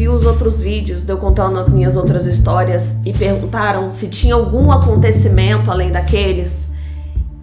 viu os outros vídeos de eu contando as minhas outras histórias e perguntaram se tinha algum acontecimento além daqueles,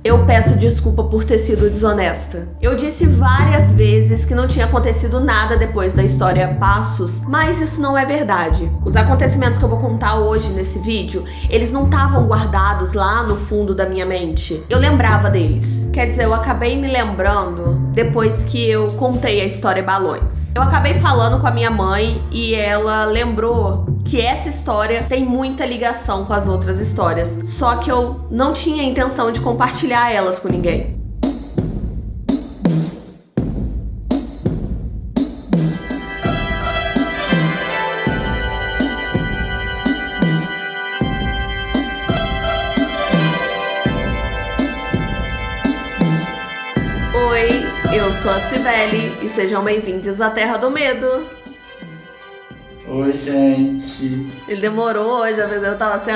eu peço desculpa por ter sido desonesta. Eu disse várias vezes que não tinha acontecido nada depois da história Passos, mas isso não é verdade. Os acontecimentos que eu vou contar hoje nesse vídeo, eles não estavam guardados lá no fundo da minha mente. Eu lembrava deles. Quer dizer, eu acabei me lembrando depois que eu contei a história Balões. Eu acabei falando com a minha mãe e ela lembrou que essa história tem muita ligação com as outras histórias, só que eu não tinha intenção de compartilhar elas com ninguém. Oi, eu sou a Cibele e sejam bem-vindos à Terra do Medo. Oi, gente. Ele demorou hoje, às vezes eu tava assim,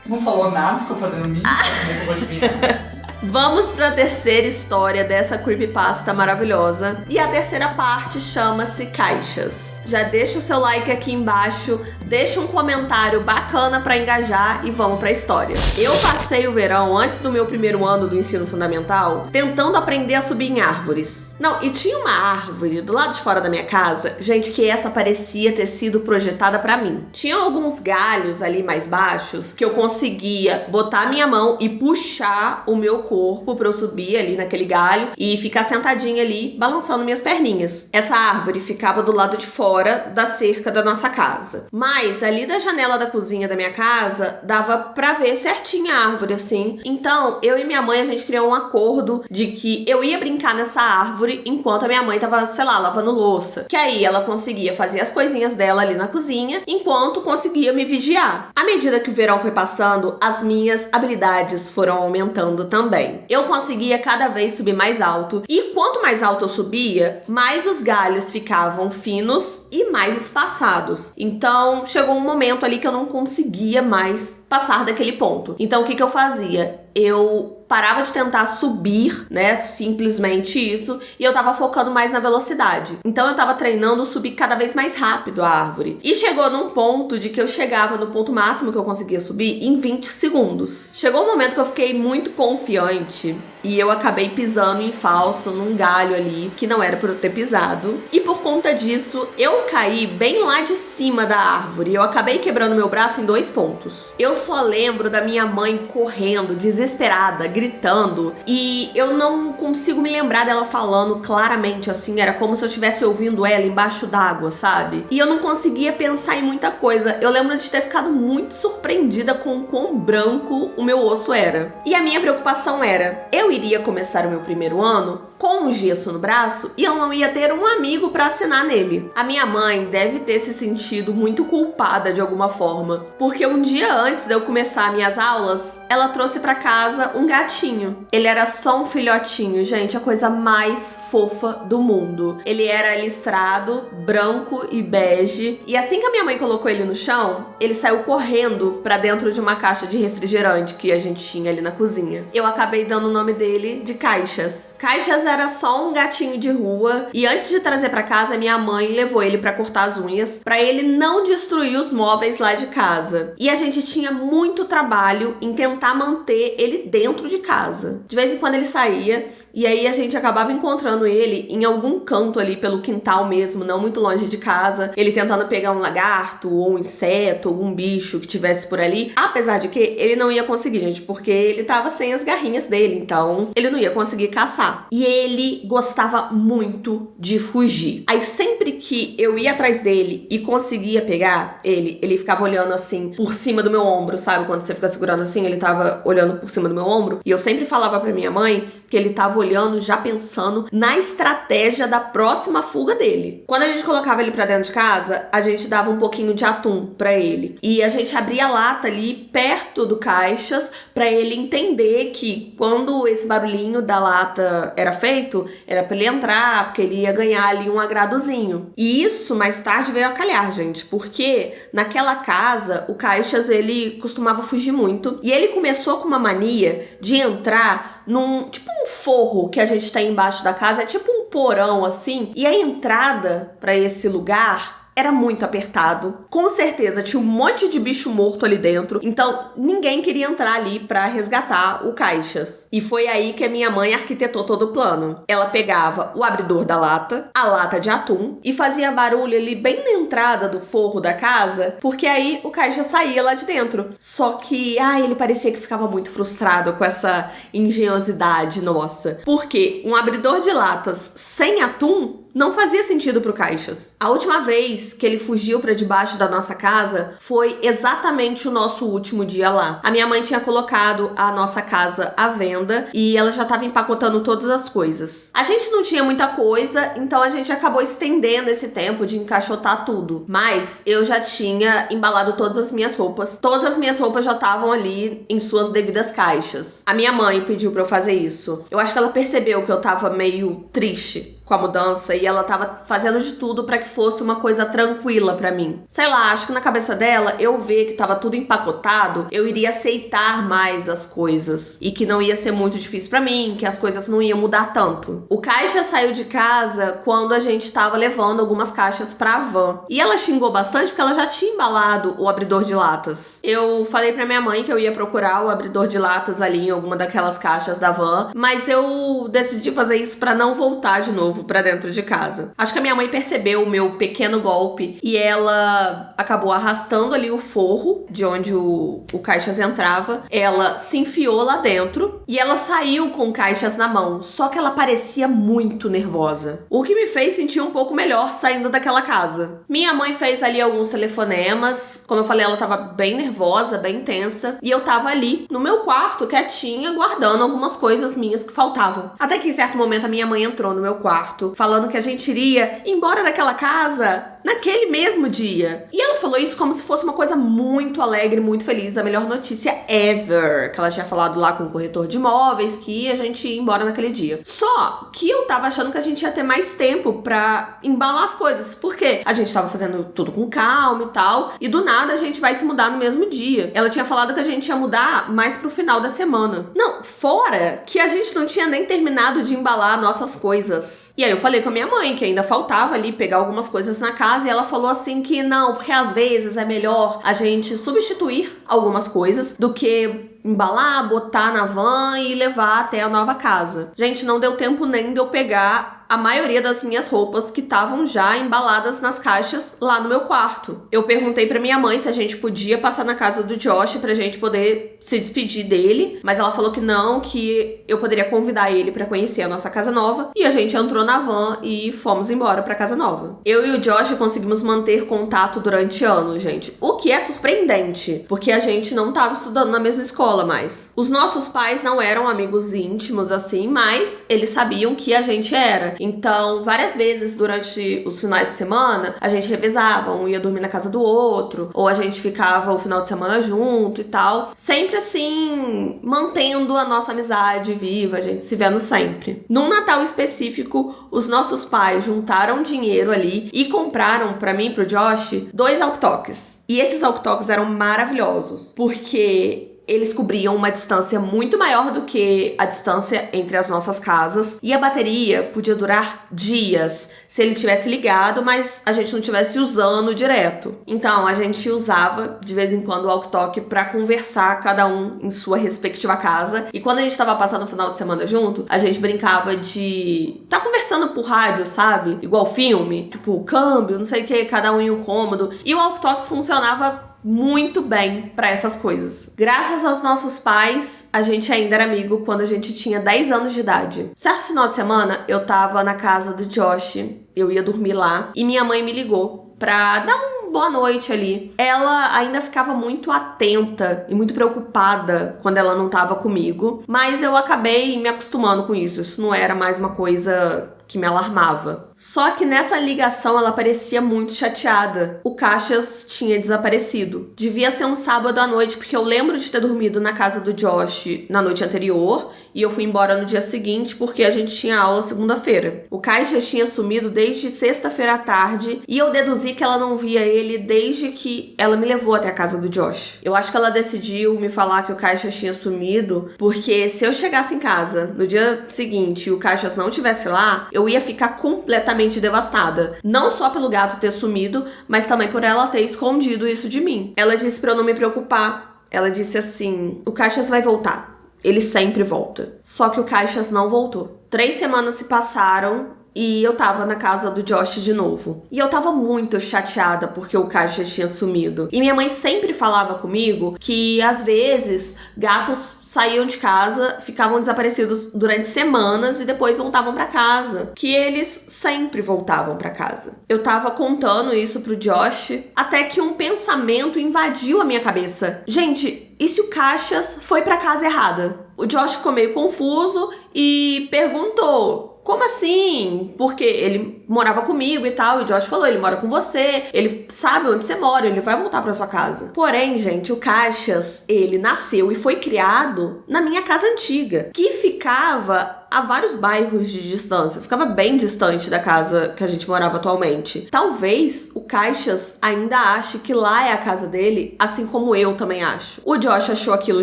Não falou nada, ficou fazendo mímica, como é que eu vou adivinhar? Vamos pra terceira história dessa creepypasta maravilhosa. E a terceira parte chama-se Caixas. Já deixa o seu like aqui embaixo, deixa um comentário bacana pra engajar e vamos pra história. Eu passei o verão antes do meu primeiro ano do ensino fundamental tentando aprender a subir em árvores. Não, e tinha uma árvore do lado de fora da minha casa, gente, que essa parecia ter sido projetada pra mim. Tinha alguns galhos ali mais baixos que eu conseguia botar a minha mão e puxar o meu corpo pra eu subir ali naquele galho e ficar sentadinha ali balançando minhas perninhas. Essa árvore ficava do lado de fora da cerca da nossa casa. Mas ali da janela da cozinha da minha casa, dava pra ver certinho a árvore, assim. Então, eu e minha mãe, a gente criou um acordo de que eu ia brincar nessa árvore enquanto a minha mãe tava, sei lá, lavando louça. Que aí ela conseguia fazer as coisinhas dela ali na cozinha, enquanto conseguia me vigiar. À medida que o verão foi passando, as minhas habilidades foram aumentando também. Eu conseguia cada vez subir mais alto, e quanto mais alto eu subia, mais os galhos ficavam finos e mais espaçados. Então, chegou um momento ali que eu não conseguia mais passar daquele ponto. Então, o que eu fazia? Eu parava de tentar subir, né, simplesmente isso, e eu tava focando mais na velocidade. Então eu tava treinando subir cada vez mais rápido a árvore. E chegou num ponto de que eu chegava no ponto máximo que eu conseguia subir em 20 segundos. Chegou um momento que eu fiquei muito confiante e eu acabei pisando em falso num galho ali que não era pra eu ter pisado. E por conta disso, eu caí bem lá de cima da árvore e eu acabei quebrando meu braço em 2 pontos. Eu só lembro da minha mãe correndo, desesperada, gritando, e eu não consigo me lembrar dela falando claramente assim, era como se eu estivesse ouvindo ela embaixo d'água, sabe? E eu não conseguia pensar em muita coisa. Eu lembro de ter ficado muito surpreendida com o quão branco o meu osso era. E a minha preocupação era, eu iria começar o meu primeiro ano com um gesso no braço e eu não ia ter um amigo pra assinar nele. A minha mãe deve ter se sentido muito culpada de alguma forma, porque um dia antes de eu começar minhas aulas, ela trouxe pra casa um gatinho. Ele era só um filhotinho, gente, a coisa mais fofa do mundo. Ele era listrado, branco e bege, e assim que a minha mãe colocou ele no chão, ele saiu correndo pra dentro de uma caixa de refrigerante que a gente tinha ali na cozinha. Eu acabei dando o nome dele de Caixas. Caixas era só um gatinho de rua, e antes de trazer pra casa, minha mãe levou ele pra cortar as unhas, pra ele não destruir os móveis lá de casa. E a gente tinha muito trabalho em tentar manter ele dentro de casa. De vez em quando ele saía, e aí a gente acabava encontrando ele em algum canto ali pelo quintal mesmo, não muito longe de casa, ele tentando pegar um lagarto, ou um inseto, ou um bicho que tivesse por ali, apesar de que ele não ia conseguir, gente, porque ele tava sem as garrinhas dele, então ele não ia conseguir caçar. E ele gostava muito de fugir. Aí sempre que eu ia atrás dele e conseguia pegar ele ficava olhando assim por cima do meu ombro, sabe? Quando você fica segurando assim, ele tava olhando por cima do meu ombro. E eu sempre falava pra minha mãe que ele tava olhando, já pensando na estratégia da próxima fuga dele. Quando a gente colocava ele pra dentro de casa, a gente dava um pouquinho de atum pra ele. E a gente abria a lata ali perto do Caixas pra ele entender que quando esse barulhinho da lata era feito, era pra ele entrar, porque ele ia ganhar ali um agradozinho. E isso mais tarde veio a calhar, gente, porque naquela casa o Caixas, ele costumava fugir muito, e ele começou com uma mania de entrar num, tipo um forro que a gente tem embaixo da casa, é tipo um porão assim, e a entrada pra esse lugar era muito apertado. Com certeza tinha um monte de bicho morto ali dentro, então ninguém queria entrar ali pra resgatar o Caixas. E foi aí que a minha mãe arquitetou todo o plano. Ela pegava o abridor da lata, a lata de atum, e fazia barulho ali bem na entrada do forro da casa, porque aí o Caixa saía lá de dentro. Só que, ele parecia que ficava muito frustrado com essa engenhosidade nossa. Porque um abridor de latas sem atum não fazia sentido pro Caixas. A última vez que ele fugiu pra debaixo da nossa casa foi exatamente o nosso último dia lá. A minha mãe tinha colocado a nossa casa à venda e ela já tava empacotando todas as coisas. A gente não tinha muita coisa, então a gente acabou estendendo esse tempo de encaixotar tudo. Mas eu já tinha embalado todas as minhas roupas. Todas as minhas roupas já estavam ali em suas devidas caixas. A minha mãe pediu pra eu fazer isso. Eu acho que ela percebeu que eu tava meio triste com a mudança e ela tava fazendo de tudo pra que fosse uma coisa tranquila pra mim. Sei lá, acho que na cabeça dela, eu ver que tava tudo empacotado, eu iria aceitar mais as coisas e que não ia ser muito difícil pra mim, que as coisas não iam mudar tanto. O Caixa saiu de casa quando a gente tava levando algumas caixas pra van. E ela xingou bastante porque ela já tinha embalado o abridor de latas. Eu falei pra minha mãe que eu ia procurar o abridor de latas ali em alguma daquelas caixas da van, mas eu decidi fazer isso pra não voltar de novo pra dentro de casa. Acho que a minha mãe percebeu o meu pequeno golpe e ela acabou arrastando ali o forro de onde o Caixas entrava. Ela se enfiou lá dentro e ela saiu com o Caixas na mão, só que ela parecia muito nervosa. O que me fez sentir um pouco melhor saindo daquela casa. Minha mãe fez ali alguns telefonemas. Como eu falei, ela tava bem nervosa, bem tensa. E eu tava ali no meu quarto, quietinha, guardando algumas coisas minhas que faltavam. Até que em certo momento a minha mãe entrou no meu quarto falando que a gente iria embora daquela casa naquele mesmo dia. E ela falou isso como se fosse uma coisa muito alegre, muito feliz, a melhor notícia ever. Que ela tinha falado lá com o corretor de imóveis que a gente ia embora naquele dia. Só que eu tava achando que a gente ia ter mais tempo pra embalar as coisas, porque a gente tava fazendo tudo com calma e tal, e do nada a gente vai se mudar no mesmo dia. Ela tinha falado que a gente ia mudar mais pro final da semana. Não, fora que a gente não tinha nem terminado de embalar nossas coisas. E aí eu falei com a minha mãe que ainda faltava ali pegar algumas coisas na casa e ela falou assim que não, porque às vezes é melhor a gente substituir algumas coisas do que embalar, botar na van e levar até a nova casa. Gente, não deu tempo nem de eu pegar a maioria das minhas roupas que estavam já embaladas nas caixas lá no meu quarto. Eu perguntei pra minha mãe se a gente podia passar na casa do Josh pra gente poder se despedir dele, mas ela falou que não, que eu poderia convidar ele pra conhecer a nossa casa nova, e a gente entrou na van e fomos embora pra casa nova. Eu e o Josh conseguimos manter contato durante anos, gente, o que é surpreendente, porque a gente não tava estudando na mesma escola mais. Os nossos pais não eram amigos íntimos assim, mas eles sabiam que a gente era. Então, várias vezes durante os finais de semana, a gente revezava, um ia dormir na casa do outro, ou a gente ficava o final de semana junto e tal. Sempre assim, mantendo a nossa amizade viva, a gente se vendo sempre. Num Natal específico, os nossos pais juntaram dinheiro ali e compraram pra mim e pro Josh 2 walkie-talkies. E esses walkie-talkies eram maravilhosos, porque eles cobriam uma distância muito maior do que a distância entre as nossas casas e a bateria podia durar dias se ele tivesse ligado, mas a gente não tivesse usando direto. Então a gente usava de vez em quando o walkie-talkie pra conversar, cada um em sua respectiva casa. E quando a gente tava passando o final de semana junto, a gente brincava de tá conversando por rádio, sabe? Igual filme, tipo câmbio, não sei o que, cada um em um cômodo. E o walkie-talkie funcionava muito bem pra essas coisas. Graças aos nossos pais, a gente ainda era amigo quando a gente tinha 10 anos de idade. Certo final de semana, eu tava na casa do Josh, eu ia dormir lá, e minha mãe me ligou pra dar boa noite ali. Ela ainda ficava muito atenta e muito preocupada quando ela não tava comigo, mas eu acabei me acostumando com isso. Isso não era mais uma coisa que me alarmava. Só que nessa ligação ela parecia muito chateada. O Caixas tinha desaparecido. Devia ser um sábado à noite, porque eu lembro de ter dormido na casa do Josh na noite anterior e eu fui embora no dia seguinte porque a gente tinha aula segunda-feira. O Caixas tinha sumido desde sexta-feira à tarde e eu deduzi que ela não via ele desde que ela me levou até a casa do Josh. Eu acho que ela decidiu me falar que o Caixas tinha sumido porque se eu chegasse em casa no dia seguinte e o Caixas não estivesse lá, eu ia ficar completamente devastada. Não só pelo gato ter sumido, mas também por ela ter escondido isso de mim. Ela disse pra eu não me preocupar. Ela disse assim, o Caixas vai voltar. Ele sempre volta. Só que o Caixas não voltou. 3 semanas se passaram e eu tava na casa do Josh de novo. E eu tava muito chateada porque o Caixas tinha sumido. E minha mãe sempre falava comigo que, às vezes, gatos saíam de casa, ficavam desaparecidos durante semanas e depois voltavam pra casa. Que eles sempre voltavam pra casa. Eu tava contando isso pro Josh, até que um pensamento invadiu a minha cabeça. Gente, e se o Caixas foi pra casa errada? O Josh ficou meio confuso e perguntou: como assim? Porque ele morava comigo e tal, e o Josh falou, ele mora com você, ele sabe onde você mora, ele vai voltar pra sua casa. Porém, gente, o Caixas, ele nasceu e foi criado na minha casa antiga, que ficava a vários bairros de distância, ficava bem distante da casa que a gente morava atualmente. Talvez o Caixas ainda ache que lá é a casa dele, assim como eu também acho. O Josh achou aquilo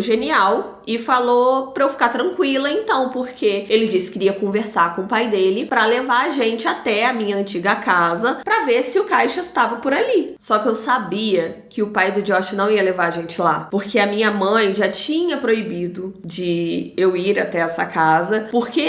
genial e falou pra eu ficar tranquila então, porque ele disse que iria conversar com o pai dele pra levar a gente até a minha antiga casa pra ver se o Caixas estava por ali. Só que eu sabia que o pai do Josh não ia levar a gente lá, porque a minha mãe já tinha proibido de eu ir até essa casa, porque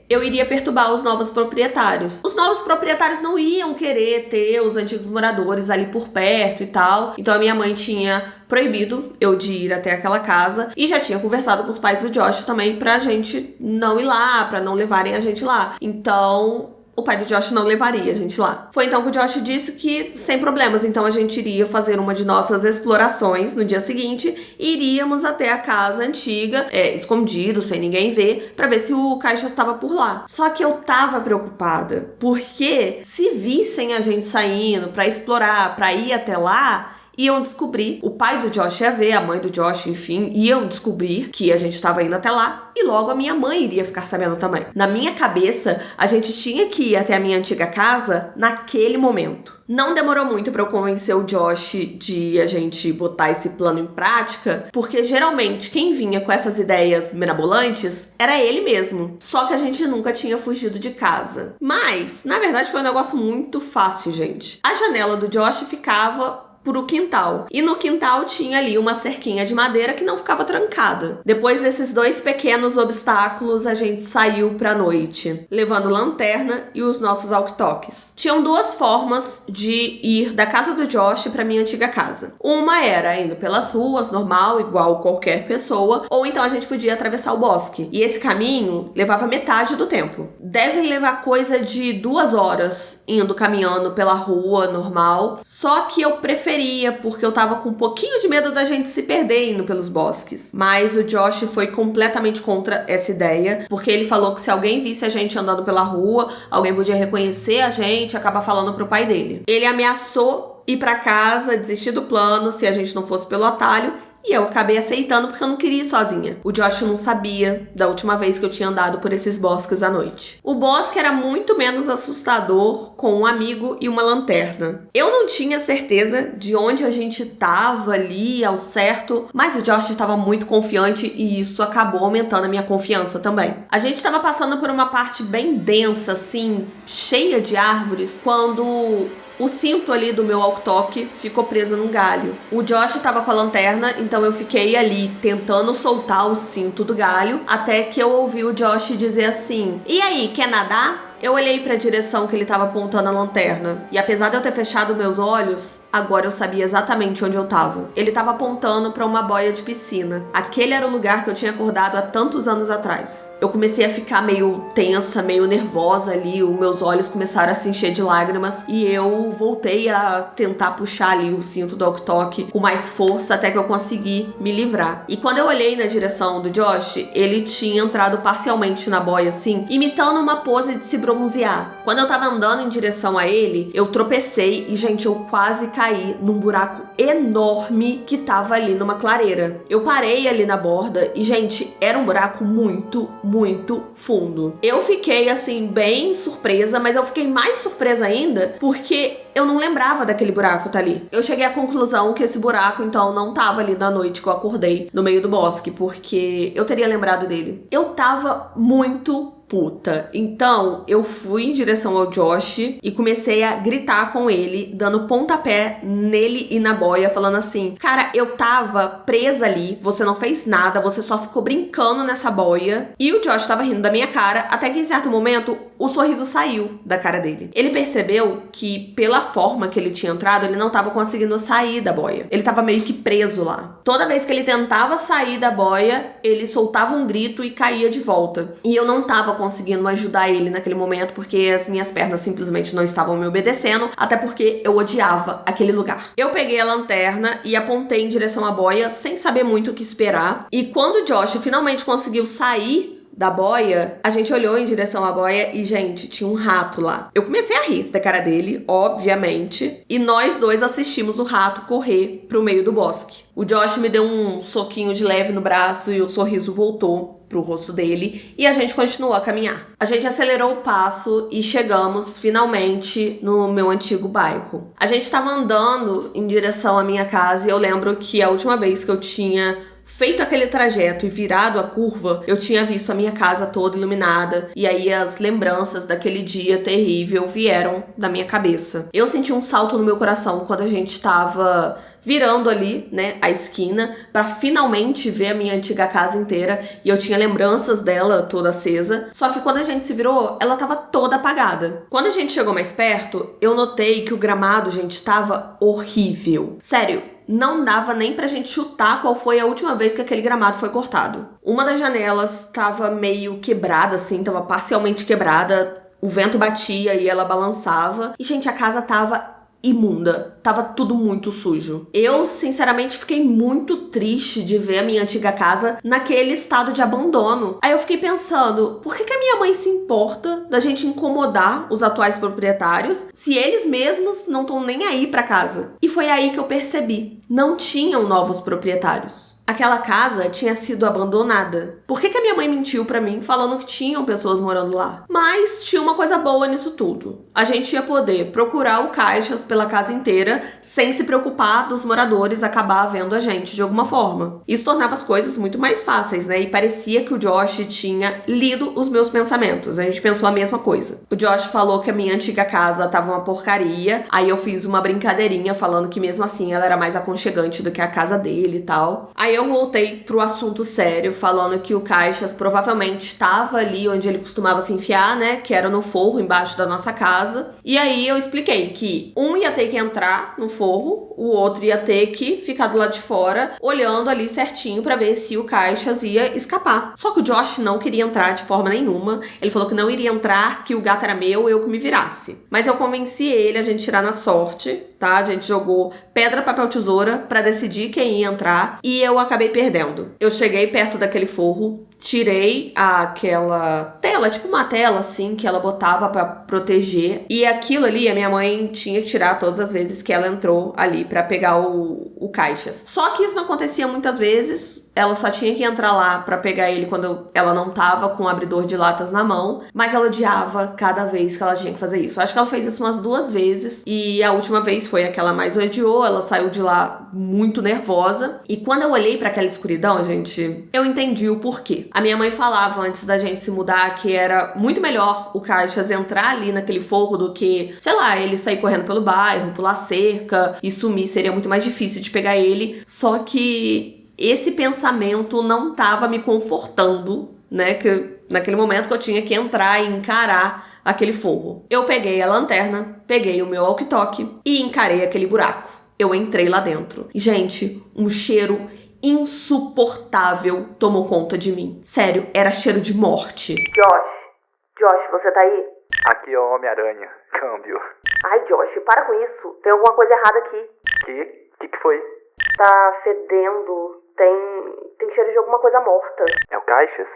eu iria perturbar os novos proprietários. Os novos proprietários não iam querer ter os antigos moradores ali por perto e tal. Então a minha mãe tinha proibido eu de ir até aquela casa e já tinha conversado com os pais do Josh também pra gente não ir lá, pra não levarem a gente lá. Então o pai do Josh não levaria a gente lá. Foi então que o Josh disse que sem problemas, então a gente iria fazer uma de nossas explorações no dia seguinte e iríamos até a casa antiga, escondido, sem ninguém ver, pra ver se o Caixas estava por lá. Só que eu tava preocupada, porque se vissem a gente saindo pra explorar, pra ir até lá, iam descobrir, o pai do Josh ia ver, a mãe do Josh, enfim, iam descobrir que a gente estava indo até lá e logo a minha mãe iria ficar sabendo também. Na minha cabeça, a gente tinha que ir até a minha antiga casa naquele momento. Não demorou muito pra eu convencer o Josh de a gente botar esse plano em prática, porque geralmente quem vinha com essas ideias mirabolantes era ele mesmo. Só que a gente nunca tinha fugido de casa. Mas, na verdade, foi um negócio muito fácil, gente. A janela do Josh ficava pro quintal. E no quintal tinha ali uma cerquinha de madeira que não ficava trancada. Depois desses 2 pequenos obstáculos, a gente saiu pra noite, levando lanterna e os nossos walkie-talkies. Tinham 2 formas de ir da casa do Josh pra minha antiga casa. Uma era indo pelas ruas, normal, igual qualquer pessoa, ou então a gente podia atravessar o bosque. E esse caminho levava metade do tempo. Deve levar coisa de 2 horas indo caminhando pela rua, normal. Só que eu preferia, porque eu tava com um pouquinho de medo da gente se perder indo pelos bosques. Mas o Josh foi completamente contra essa ideia, porque ele falou que se alguém visse a gente andando pela rua, alguém podia reconhecer a gente e acabar falando pro pai dele. Ele ameaçou ir pra casa, desistir do plano se a gente não fosse pelo atalho, e eu acabei aceitando porque eu não queria ir sozinha. O Josh não sabia da última vez que eu tinha andado por esses bosques à noite. O bosque era muito menos assustador com um amigo e uma lanterna. Eu não tinha certeza de onde a gente tava ali ao certo, mas o Josh estava muito confiante e isso acabou aumentando a minha confiança também. A gente estava passando por uma parte bem densa, assim, cheia de árvores, quando o cinto ali do meu walkie-talkie ficou preso num galho. O Josh tava com a lanterna, então eu fiquei ali tentando soltar o cinto do galho, até que eu ouvi o Josh dizer assim: "E aí, quer nadar?" Eu olhei pra direção que ele tava apontando a lanterna, e apesar de eu ter fechado meus olhos, agora eu sabia exatamente onde eu tava. Ele tava apontando pra uma boia de piscina. Aquele era o lugar que eu tinha acordado há tantos anos atrás. Eu comecei a ficar meio tensa, meio nervosa ali, os meus olhos começaram a se encher de lágrimas, e eu voltei a tentar puxar ali o cinto do walkie-talkie com mais força até que eu consegui me livrar. E quando eu olhei na direção do Josh, ele tinha entrado parcialmente na boia assim, imitando uma pose de se bronzear. Quando eu tava andando em direção a ele, eu tropecei e, gente, eu quase caí num buraco enorme que tava ali numa clareira. Eu parei ali na borda e, gente, era um buraco muito, muito fundo. Eu fiquei, assim, bem surpresa, mas eu fiquei mais surpresa ainda porque eu não lembrava daquele buraco tá ali. Eu cheguei à conclusão que esse buraco, então, não tava ali na noite que eu acordei no meio do bosque, porque eu teria lembrado dele. Eu tava muito puta. Então, eu fui em direção ao Josh e comecei a gritar com ele, dando pontapé nele e na boia, falando assim: cara, eu tava presa ali, você não fez nada, você só ficou brincando nessa boia. E o Josh tava rindo da minha cara, até que em certo momento o sorriso saiu da cara dele. Ele percebeu que, pela forma que ele tinha entrado, ele não tava conseguindo sair da boia. Ele tava meio que preso lá. Toda vez que ele tentava sair da boia, ele soltava um grito e caía de volta. E eu não tava conseguindo ajudar ele naquele momento, porque as minhas pernas simplesmente não estavam me obedecendo, até porque eu odiava aquele lugar. Eu peguei a lanterna e apontei em direção à boia, sem saber muito o que esperar. E quando o Josh finalmente conseguiu sair da boia, a gente olhou em direção à boia e, gente, tinha um rato lá. Eu comecei a rir da cara dele, obviamente, e nós dois assistimos o rato correr pro meio do bosque. O Josh me deu um soquinho de leve no braço e o sorriso voltou pro rosto dele e a gente continuou a caminhar. A gente acelerou o passo e chegamos finalmente no meu antigo bairro. A gente tava andando em direção à minha casa e eu lembro que a última vez que eu tinha feito aquele trajeto e virado a curva, eu tinha visto a minha casa toda iluminada e aí as lembranças daquele dia terrível vieram da minha cabeça. Eu senti um salto no meu coração quando a gente tava virando ali, né, a esquina pra finalmente ver a minha antiga casa inteira e eu tinha lembranças dela toda acesa. Só que quando a gente se virou, ela tava toda apagada. Quando a gente chegou mais perto, eu notei que o gramado, gente, tava horrível. Sério, não dava nem pra gente chutar qual foi a última vez que aquele gramado foi cortado. Uma das janelas tava meio quebrada, assim, tava parcialmente quebrada. O vento batia e ela balançava. E, gente, a casa tava imunda. Tava tudo muito sujo. Eu, sinceramente, fiquei muito triste de ver a minha antiga casa naquele estado de abandono. Aí eu fiquei pensando, por que a minha mãe se importa da gente incomodar os atuais proprietários se eles mesmos não estão nem aí pra casa? E foi aí que eu percebi. Não tinham novos proprietários. Aquela casa tinha sido abandonada. Por que a minha mãe mentiu pra mim falando que tinham pessoas morando lá? Mas tinha uma coisa boa nisso tudo. A gente ia poder procurar o Caixas pela casa inteira sem se preocupar dos moradores acabar vendo a gente de alguma forma. Isso tornava as coisas muito mais fáceis, né? E parecia que o Josh tinha lido os meus pensamentos. A gente pensou a mesma coisa. O Josh falou que a minha antiga casa tava uma porcaria. Aí eu fiz uma brincadeirinha falando que mesmo assim ela era mais aconchegante do que a casa dele e tal. Aí eu voltei pro assunto sério, falando que o Caixas provavelmente estava ali onde ele costumava se enfiar, né? Que era no forro, embaixo da nossa casa. E aí eu expliquei que um ia ter que entrar no forro, o outro ia ter que ficar do lado de fora, olhando ali certinho pra ver se o Caixas ia escapar. Só que o Josh não queria entrar de forma nenhuma. Ele falou que não iria entrar, que o gato era meu, eu que me virasse. Mas eu convenci ele a gente tirar na sorte, tá? A gente jogou pedra, papel, tesoura pra decidir quem ia entrar e eu acabei perdendo. Eu cheguei perto daquele forro, tirei aquela tela, tipo uma tela assim, que ela botava pra proteger. E aquilo ali, a minha mãe tinha que tirar todas as vezes que ela entrou ali pra pegar o Caixas. Só que isso não acontecia muitas vezes. Ela só tinha que entrar lá pra pegar ele quando ela não tava com o abridor de latas na mão. Mas ela odiava cada vez que ela tinha que fazer isso. Acho que ela fez isso umas 2 vezes. E a última vez foi a que ela mais odiou. Ela saiu de lá muito nervosa. E quando eu olhei pra aquela escuridão, gente, eu entendi o porquê. A minha mãe falava antes da gente se mudar que era muito melhor o Caixas entrar ali naquele forro do que, sei lá, ele sair correndo pelo bairro, pular cerca e sumir. Seria muito mais difícil de pegar ele. Só que esse pensamento não tava me confortando, né? Que naquele momento que eu tinha que entrar e encarar aquele forro. Eu peguei a lanterna, peguei o meu walkie-talkie e encarei aquele buraco. Eu entrei lá dentro. E, gente, um cheiro insuportável tomou conta de mim. Sério, era cheiro de morte. Josh, você tá aí? Aqui é o Homem-Aranha. Câmbio. Ai, Josh, para com isso. Tem alguma coisa errada aqui. Que foi? Tá fedendo. Tem cheiro de alguma coisa morta. É o Caixas?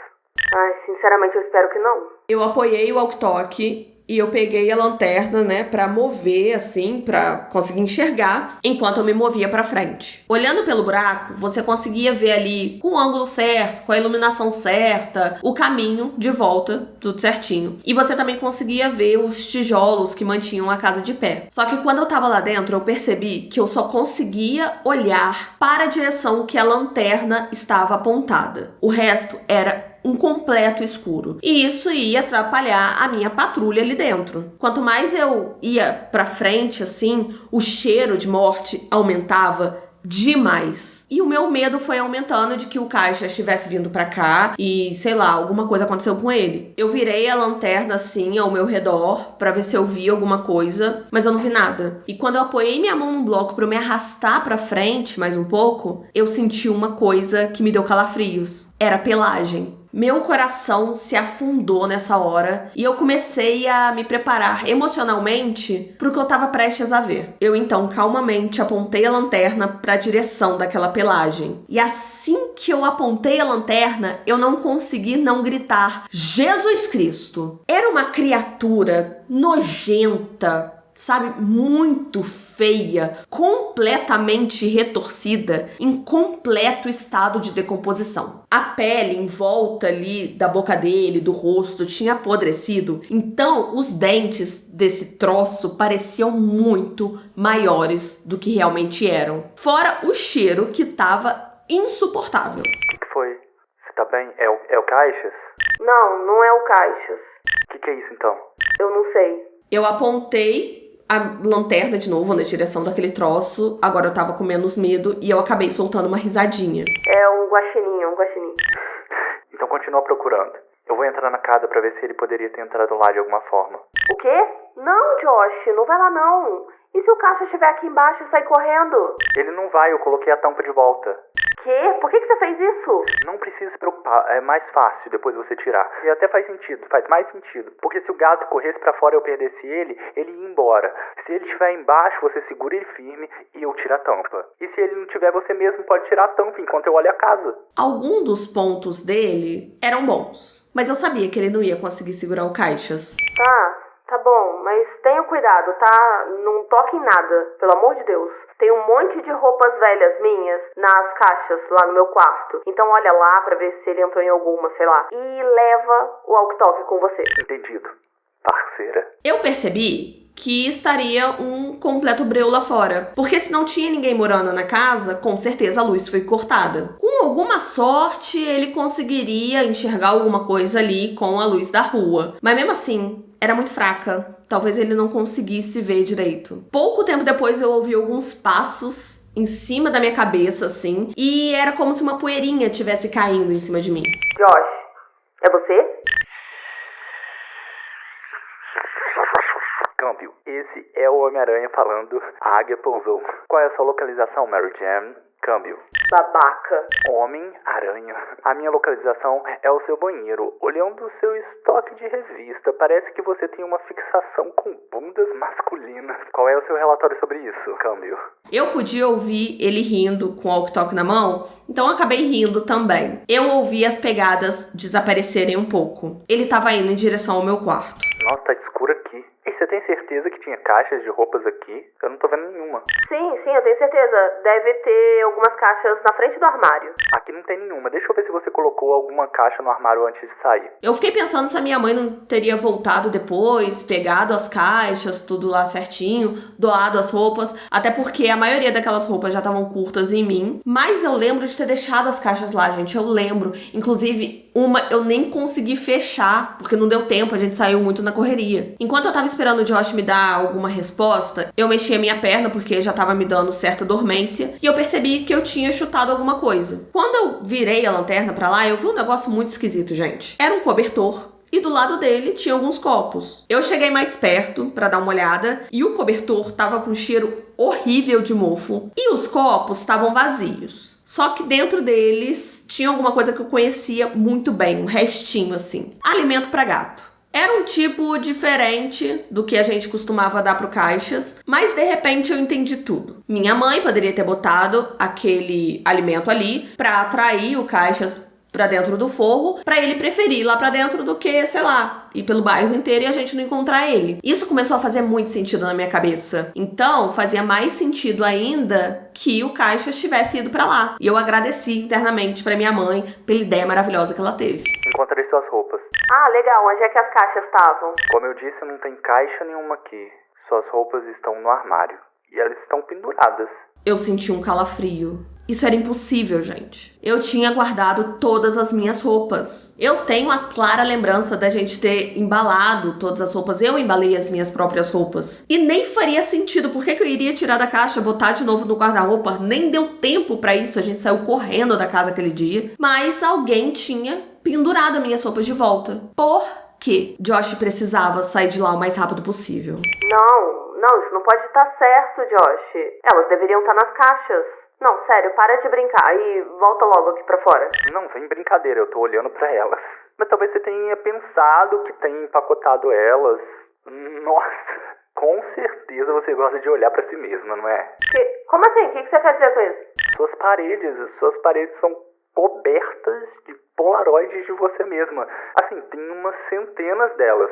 Ai, sinceramente, eu espero que não. Eu apoiei o walkie-talkie e eu peguei a lanterna, né, pra mover, assim, pra conseguir enxergar, enquanto eu me movia pra frente. Olhando pelo buraco, você conseguia ver ali, com o ângulo certo, com a iluminação certa, o caminho de volta, tudo certinho. E você também conseguia ver os tijolos que mantinham a casa de pé. Só que quando eu tava lá dentro, eu percebi que eu só conseguia olhar para a direção que a lanterna estava apontada. O resto era um completo escuro. E isso ia atrapalhar a minha patrulha ali dentro. Quanto mais eu ia pra frente, assim, o cheiro de morte aumentava demais. E o meu medo foi aumentando de que o Caixa estivesse vindo pra cá e, sei lá, alguma coisa aconteceu com ele. Eu virei a lanterna assim ao meu redor pra ver se eu via alguma coisa, mas eu não vi nada. E quando eu apoiei minha mão num bloco pra eu me arrastar pra frente mais um pouco, eu senti uma coisa que me deu calafrios. Era pelagem. Meu coração se afundou nessa hora e eu comecei a me preparar emocionalmente pro que eu tava prestes a ver. Eu então calmamente apontei a lanterna pra direção daquela pelagem. E assim que eu apontei a lanterna, eu não consegui não gritar: Jesus Cristo! Era uma criatura nojenta, sabe, muito feia, completamente retorcida, em completo estado de decomposição. A pele em volta ali da boca dele, do rosto, tinha apodrecido, então os dentes desse troço pareciam muito maiores do que realmente eram. Fora o cheiro que tava insuportável. O que foi? Você tá bem? É o Caixas? Não é o Caixas. O que é isso então? Eu não sei. Eu apontei a lanterna de novo na direção daquele troço, agora eu tava com menos medo e eu acabei soltando uma risadinha. É um guaxinim. Então continua procurando. Eu vou entrar na casa pra ver se ele poderia ter entrado lá de alguma forma. O quê? Não, Josh, não vai lá não. E se o Caixa estiver aqui embaixo e sair correndo? Ele não vai, eu coloquei a tampa de volta. Quê? Por que você fez isso? Não precisa se preocupar, é mais fácil depois você tirar. E até faz mais sentido. Porque se o gato corresse pra fora e eu perdesse ele ia embora. Se ele estiver embaixo, você segura ele firme e eu tiro a tampa. E se ele não tiver, você mesmo pode tirar a tampa enquanto eu olho a casa. Alguns dos pontos dele eram bons, mas eu sabia que ele não ia conseguir segurar o Caixas. Tá bom, mas tenha cuidado, tá? Não toque em nada, pelo amor de Deus. Tem um monte de roupas velhas minhas nas caixas lá no meu quarto. Então olha lá pra ver se ele entrou em alguma, sei lá. E leva o walkie-talkie com você. Entendido. Parceira. Eu percebi que estaria um completo breu lá fora. Porque se não tinha ninguém morando na casa, com certeza a luz foi cortada. Com alguma sorte, ele conseguiria enxergar alguma coisa ali com a luz da rua. Mas mesmo assim, era muito fraca. Talvez ele não conseguisse ver direito. Pouco tempo depois eu ouvi alguns passos em cima da minha cabeça, assim. E era como se uma poeirinha tivesse caindo em cima de mim. Josh, é você? Câmbio, esse é o Homem-Aranha falando. A águia pousou. Qual é a sua localização, Mary Jane? Câmbio. Babaca. Homem-Aranha. A minha localização é o seu banheiro. Olhando o seu estoque de revista, parece que você tem uma fixação com bundas masculinas. Qual é o seu relatório sobre isso, Câmbio? Eu podia ouvir ele rindo com o walkie-talkie na mão, então eu acabei rindo também. Eu ouvi as pegadas desaparecerem um pouco. Ele estava indo em direção ao meu quarto. Nossa, tá escuro aqui. E você tem certeza que tinha caixas de roupas aqui? Eu não tô vendo nenhuma. Sim, eu tenho certeza. Deve ter algumas caixas na frente do armário. Aqui não tem nenhuma. Deixa eu ver se você colocou alguma caixa no armário antes de sair. Eu fiquei pensando se a minha mãe não teria voltado depois, pegado as caixas, tudo lá certinho, doado as roupas, até porque a maioria daquelas roupas já estavam curtas em mim. Mas eu lembro de ter deixado as caixas lá, gente. Eu lembro. Inclusive, uma eu nem consegui fechar, porque não deu tempo, a gente saiu muito na correria. Enquanto eu tava esperando o Josh me dar alguma resposta, eu mexi a minha perna, porque já tava me dando certa dormência, e eu percebi que eu tinha chutado alguma coisa. Quando eu virei a lanterna pra lá, eu vi um negócio muito esquisito, gente. Era um cobertor, e do lado dele tinha alguns copos. Eu cheguei mais perto pra dar uma olhada, e o cobertor tava com um cheiro horrível de mofo, e os copos estavam vazios. Só que dentro deles tinha alguma coisa que eu conhecia muito bem, um restinho assim. Alimento pra gato. Era um tipo diferente do que a gente costumava dar pro Caixas, mas de repente eu entendi tudo. Minha mãe poderia ter botado aquele alimento ali pra atrair o Caixas pra dentro do forro, pra ele preferir ir lá pra dentro do que, sei lá, ir pelo bairro inteiro e a gente não encontrar ele. Isso começou a fazer muito sentido na minha cabeça. Então, fazia mais sentido ainda que o Caixas tivesse ido pra lá. E eu agradeci internamente pra minha mãe pela ideia maravilhosa que ela teve. Encontrei suas roupas. Ah, legal. Onde é que as caixas estavam? Como eu disse, não tem caixa nenhuma aqui. Suas roupas estão no armário. E elas estão penduradas. eu senti um calafrio. Isso era impossível, gente. Eu tinha guardado todas as minhas roupas. Eu tenho a clara lembrança da gente ter embalado todas as roupas. Eu embalei as minhas próprias roupas. E nem faria sentido. Por que eu iria tirar da caixa, botar de novo no guarda-roupa? Nem deu tempo pra isso. A gente saiu correndo da casa aquele dia. Mas alguém tinha pendurado as minhas roupas de volta. Por quê? Josh precisava sair de lá o mais rápido possível. Não, isso não pode estar certo, Josh. Elas deveriam estar nas caixas. Não, sério, para de brincar e volta logo aqui pra fora. Não, sem brincadeira, eu tô olhando pra elas. Mas talvez você tenha pensado que tenha empacotado elas. Nossa, com certeza você gosta de olhar pra si mesma, não é? Como assim? O que você quer dizer com isso? Suas paredes são cobertas de polaroides de você mesma. Assim, tem umas centenas delas.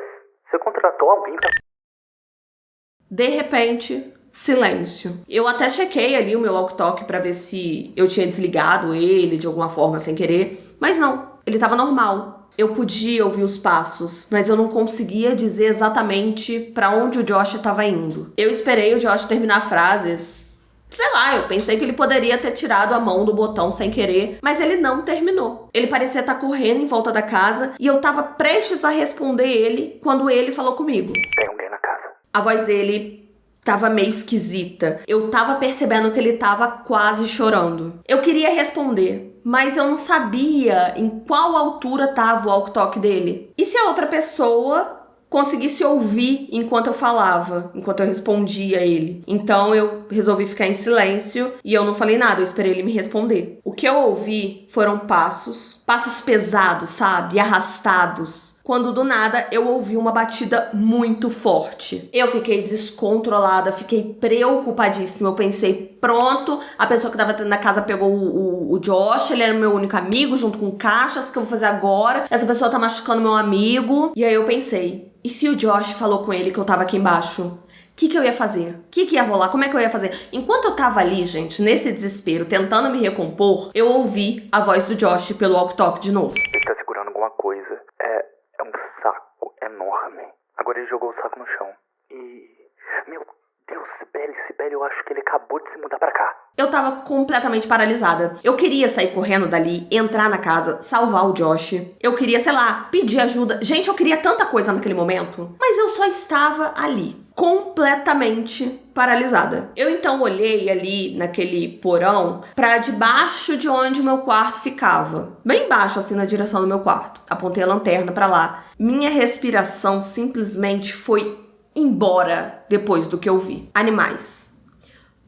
Você contratou alguém pra... De repente, silêncio. Eu até chequei ali o meu walkie-talkie pra ver se eu tinha desligado ele de alguma forma sem querer, mas não, ele tava normal. Eu podia ouvir os passos, mas eu não conseguia dizer exatamente pra onde o Josh tava indo. Eu esperei o Josh terminar frases. Sei lá, eu pensei que ele poderia ter tirado a mão do botão sem querer, mas ele não terminou. Ele parecia estar correndo em volta da casa e eu tava prestes a responder ele quando ele falou comigo. Tem alguém na casa. A voz dele tava meio esquisita. Eu tava percebendo que ele tava quase chorando. Eu queria responder, mas eu não sabia em qual altura tava o walkie-talkie dele. E se a outra pessoa conseguisse ouvir enquanto eu falava, enquanto eu respondia a ele? Então eu resolvi ficar em silêncio e eu não falei nada, eu esperei ele me responder. O que eu ouvi foram passos pesados, sabe? Arrastados. Quando do nada eu ouvi uma batida muito forte. Eu fiquei descontrolada, fiquei preocupadíssima. Eu pensei, pronto, a pessoa que tava dentro da casa pegou o Josh, ele era o meu único amigo, junto com caixas, o que eu vou fazer agora? Essa pessoa tá machucando meu amigo. E aí eu pensei, e se o Josh falou com ele que eu tava aqui embaixo? O que eu ia fazer? O que ia rolar? Como é que eu ia fazer? Enquanto eu tava ali, gente, nesse desespero, tentando me recompor, eu ouvi a voz do Josh pelo walkie-talkie de novo. Ele tá segurando alguma coisa. É um saco enorme. Agora ele jogou o saco no chão. E... Meu Deus, Sibeli, eu acho que ele acabou de se mudar pra cá. Eu tava completamente paralisada. Eu queria sair correndo dali, entrar na casa, salvar o Josh. Eu queria, sei lá, pedir ajuda. Gente, eu queria tanta coisa naquele momento. Mas eu só estava ali, completamente paralisada. Eu então olhei ali naquele porão pra debaixo de onde o meu quarto ficava. Bem baixo, assim, na direção do meu quarto. Apontei a lanterna pra lá. Minha respiração simplesmente foi embora depois do que eu vi. Animais.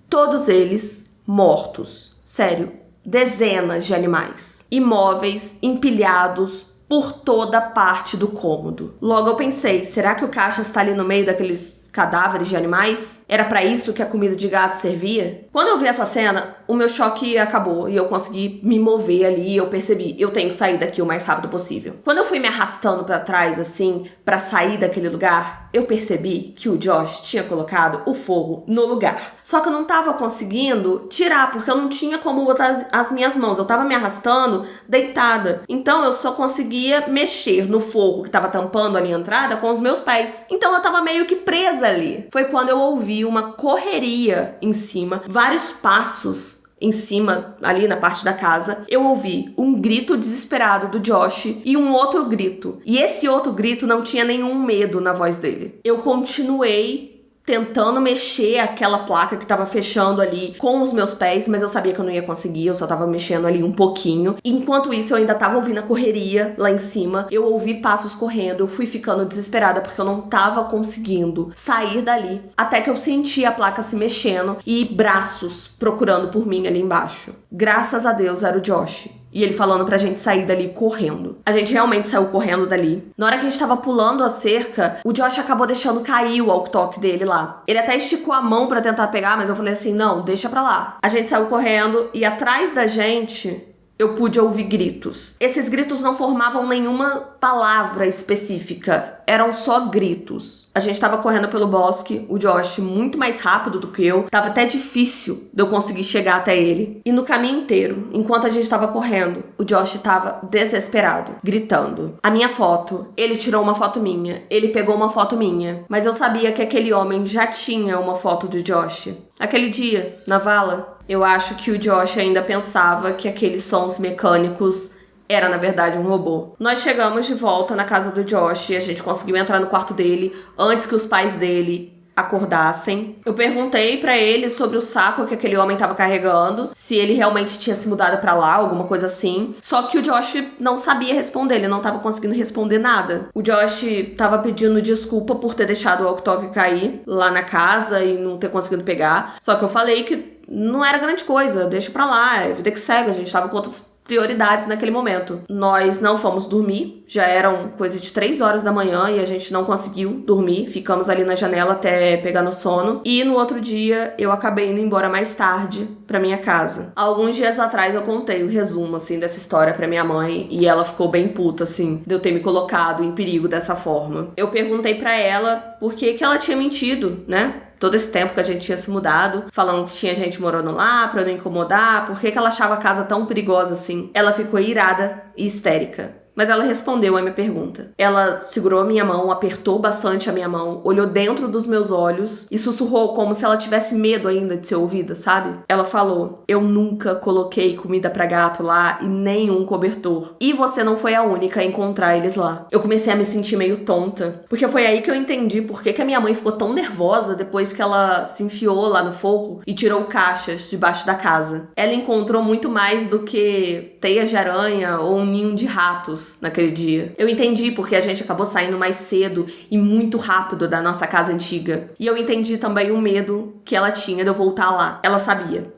Todos eles mortos. Sério, dezenas de animais. Imóveis empilhados por toda parte do cômodo. Logo eu pensei, será que o caixa está ali no meio daqueles cadáveres de animais? Era pra isso que a comida de gato servia? Quando eu vi essa cena, o meu choque acabou e eu consegui me mover ali e eu percebi, eu tenho que sair daqui o mais rápido possível. Quando eu fui me arrastando pra trás, assim, pra sair daquele lugar, eu percebi que o Josh tinha colocado o forro no lugar. Só que eu não tava conseguindo tirar, porque eu não tinha como botar as minhas mãos. Eu tava me arrastando deitada. Então eu só conseguia mexer no forro que tava tampando ali a entrada com os meus pés. Então eu tava meio que presa ali. Foi quando eu ouvi uma correria em cima, vários passos em cima, ali na parte da casa. Eu ouvi um grito desesperado do Josh e um outro grito. E esse outro grito não tinha nenhum medo na voz dele. Eu continuei tentando mexer aquela placa que tava fechando ali com os meus pés, mas eu sabia que eu não ia conseguir, eu só tava mexendo ali um pouquinho. Enquanto isso, eu ainda tava ouvindo a correria lá em cima, eu ouvi passos correndo, eu fui ficando desesperada porque eu não tava conseguindo sair dali, até que eu senti a placa se mexendo e braços procurando por mim ali embaixo. Graças a Deus era o Josh. E ele falando pra gente sair dali correndo. A gente realmente saiu correndo dali. Na hora que a gente tava pulando a cerca, o Josh acabou deixando cair o walkie-talkie dele lá. Ele até esticou a mão pra tentar pegar, mas eu falei assim, não, deixa pra lá. A gente saiu correndo e atrás da gente eu pude ouvir gritos. Esses gritos não formavam nenhuma palavra específica, eram só gritos. A gente tava correndo pelo bosque, o Josh muito mais rápido do que eu, tava até difícil de eu conseguir chegar até ele. E no caminho inteiro, enquanto a gente tava correndo, o Josh tava desesperado, gritando. A minha foto, ele tirou uma foto minha, ele pegou uma foto minha, mas eu sabia que aquele homem já tinha uma foto do Josh. Aquele dia, na vala, Eu acho que o Josh ainda pensava que aqueles sons mecânicos era, na verdade, um robô. Nós chegamos de volta na casa do Josh e a gente conseguiu entrar no quarto dele antes que os pais dele acordassem. Eu perguntei pra ele sobre o saco que aquele homem tava carregando, se ele realmente tinha se mudado pra lá, alguma coisa assim. Só que o Josh não sabia responder, ele não tava conseguindo responder nada. O Josh tava pedindo desculpa por ter deixado o walkie-talkie cair lá na casa e não ter conseguido pegar. Só que eu falei que não era grande coisa, deixa pra lá, é vida que segue, a gente tava com outras prioridades naquele momento. Nós não fomos dormir, já eram coisa de 3 horas da manhã e a gente não conseguiu dormir, ficamos ali na janela até pegar no sono, e no outro dia eu acabei indo embora mais tarde pra minha casa. Alguns dias atrás eu contei o resumo, assim, dessa história pra minha mãe e ela ficou bem puta, assim, de eu ter me colocado em perigo dessa forma. Eu perguntei pra ela por que ela tinha mentido, né? Todo esse tempo que a gente tinha se mudado, falando que tinha gente morando lá pra não incomodar, por que ela achava a casa tão perigosa assim. Ela ficou irada e histérica. Mas ela respondeu a minha pergunta. Ela segurou a minha mão, apertou bastante a minha mão, olhou dentro dos meus olhos e sussurrou como se ela tivesse medo ainda de ser ouvida, sabe? Ela falou: eu nunca coloquei comida pra gato lá e nenhum cobertor. E você não foi a única a encontrar eles lá. Eu comecei a me sentir meio tonta, porque foi aí que eu entendi por que a minha mãe ficou tão nervosa depois que ela se enfiou lá no forro e tirou caixas debaixo da casa. Ela encontrou muito mais do que teias de aranha ou um ninho de ratos naquele dia. Eu entendi porque a gente acabou saindo mais cedo e muito rápido da nossa casa antiga. E eu entendi também o medo que ela tinha de eu voltar lá. Ela sabia.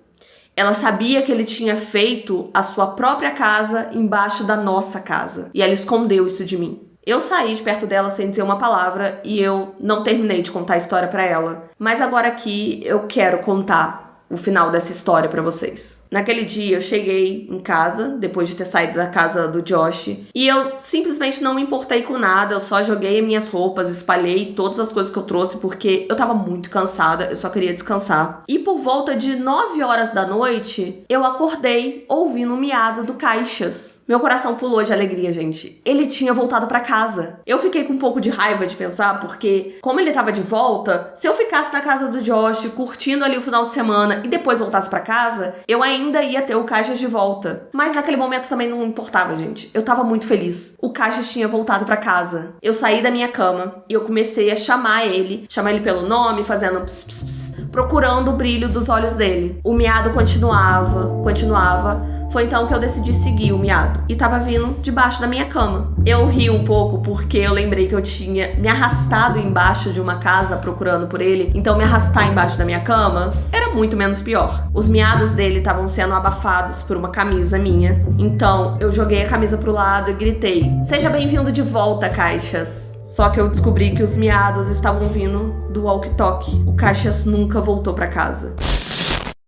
Ela sabia que ele tinha feito a sua própria casa embaixo da nossa casa. E ela escondeu isso de mim. Eu saí de perto dela sem dizer uma palavra e eu não terminei de contar a história pra ela. Mas agora aqui eu quero contar o final dessa história pra vocês. Naquele dia eu cheguei em casa, depois de ter saído da casa do Josh, e eu simplesmente não me importei com nada, eu só joguei minhas roupas, espalhei todas as coisas que eu trouxe, porque eu tava muito cansada, eu só queria descansar. E por volta de 9 horas da noite, eu acordei ouvindo o miado do Caixas. Meu coração pulou de alegria, gente. Ele tinha voltado pra casa. Eu fiquei com um pouco de raiva de pensar, porque como ele tava de volta, se eu ficasse na casa do Josh, curtindo ali o final de semana, e depois voltasse pra casa, eu ainda ia ter o Caixas de volta. Mas naquele momento também não importava, gente. Eu tava muito feliz. O Caixas tinha voltado pra casa. Eu saí da minha cama e eu comecei a chamar ele pelo nome, fazendo ps, ps, ps, procurando o brilho dos olhos dele. O miado continuava. Foi então que eu decidi seguir o miado. E tava vindo debaixo da minha cama. Eu ri um pouco porque eu lembrei que eu tinha me arrastado embaixo de uma casa procurando por ele. Então me arrastar embaixo da minha cama era muito menos pior. Os miados dele estavam sendo abafados por uma camisa minha. Então eu joguei a camisa pro lado e gritei: seja bem-vindo de volta, Caixas. Só que eu descobri que os miados estavam vindo do walkie-talkie. O Caixas nunca voltou pra casa.